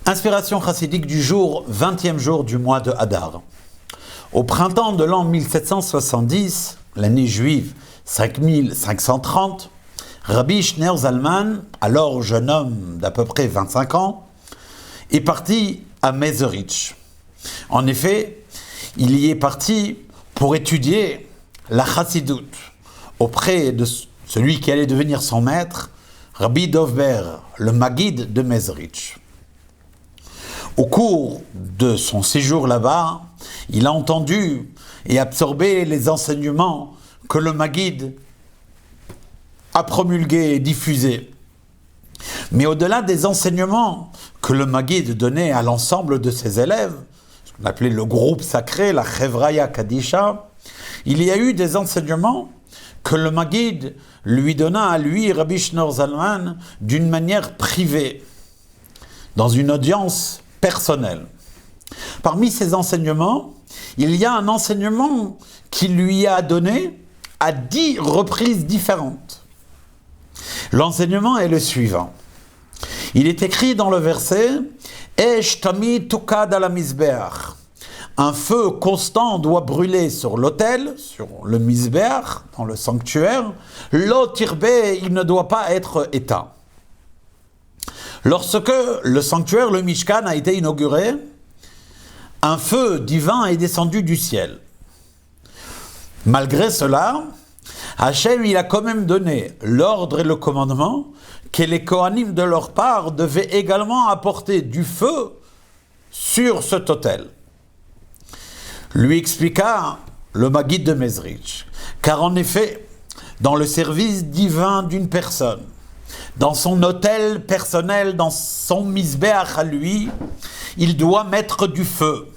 Inspiration chassidique du jour, 20e jour du mois de Hadar. Au printemps de l'an 1770, l'année juive 5530, Rabbi Schneur Zalman, alors jeune homme d'à peu près 25 ans, est parti à Mezerich. En effet, il y est parti pour étudier la chassidoute auprès de celui qui allait devenir son maître, Rabbi Dovber, le Maguide de Mezerich. Au cours de son séjour là-bas, il a entendu et absorbé les enseignements que le Maguide a promulgués et diffusés. Mais au-delà des enseignements que le Maguide donnait à l'ensemble de ses élèves, ce qu'on appelait le groupe sacré, la Chevraya Kadisha, il y a eu des enseignements que le Maguide lui donna à lui, Rabbi Schneur Zalman, d'une manière privée, dans une audience personnelle. Parmi ces enseignements, il y a un enseignement qu'il lui a donné à 10 reprises différentes. L'enseignement est le suivant. Il est écrit dans le verset « Esh tamid tukad ala mizbeach » Un feu constant doit brûler sur l'autel, sur le mizbeach, dans le sanctuaire. « Lo tirbe » il ne doit pas être éteint. Lorsque le sanctuaire, le Mishkan, a été inauguré, un feu divin est descendu du ciel. Malgré cela, Hachem, il a quand même donné l'ordre et le commandement que les Kohanim de leur part devaient également apporter du feu sur cet autel. Lui expliqua le Maguide de Mezerich, car en effet, dans le service divin d'une personne, dans son autel personnel, dans son misbeach à lui, il doit mettre du feu.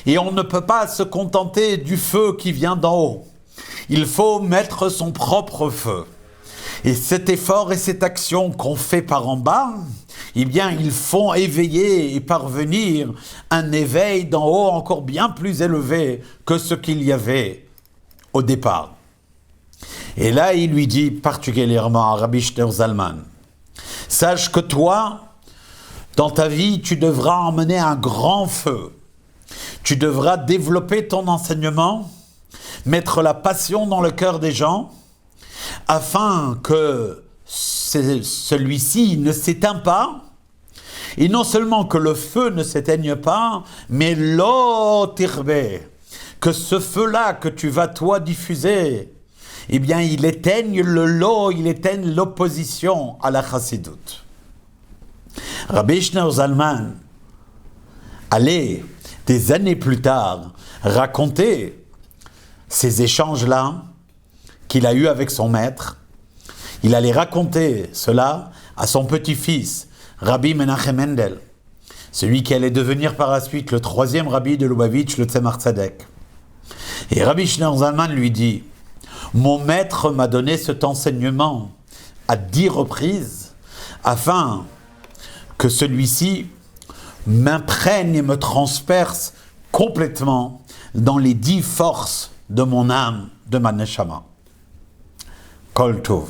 Et on ne peut pas se contenter du feu qui vient d'en haut. Il faut mettre son propre feu. Et cet effort et cette action qu'on fait par en bas, eh bien, ils font éveiller et parvenir un éveil d'en haut encore bien plus élevé que ce qu'il y avait au départ. Et là, il lui dit particulièrement à Rabbi Schneur Zalman, « Sache que toi, dans ta vie, tu devras emmener un grand feu. Tu devras développer ton enseignement, mettre la passion dans le cœur des gens, afin que celui-ci ne s'éteint pas, et non seulement que le feu ne s'éteigne pas, mais lo tirbe, que ce feu-là que tu vas toi diffuser, eh bien il éteigne le lot, il éteigne l'opposition à la chassidoute. Rabbi Schneur Zalman allait, des années plus tard, raconter ces échanges-là qu'il a eus avec son maître. Il allait raconter cela à son petit-fils, Rabbi Menachem Mendel, celui qui allait devenir par la suite le 3e rabbi de Lubavitch, le Tzemar Tzedek. Et Rabbi Schneur Zalman lui dit, « Mon maître m'a donné cet enseignement à 10 reprises afin que celui-ci m'imprègne et me transperce complètement dans les 10 forces de mon âme, de ma neshama. » Kol Tov.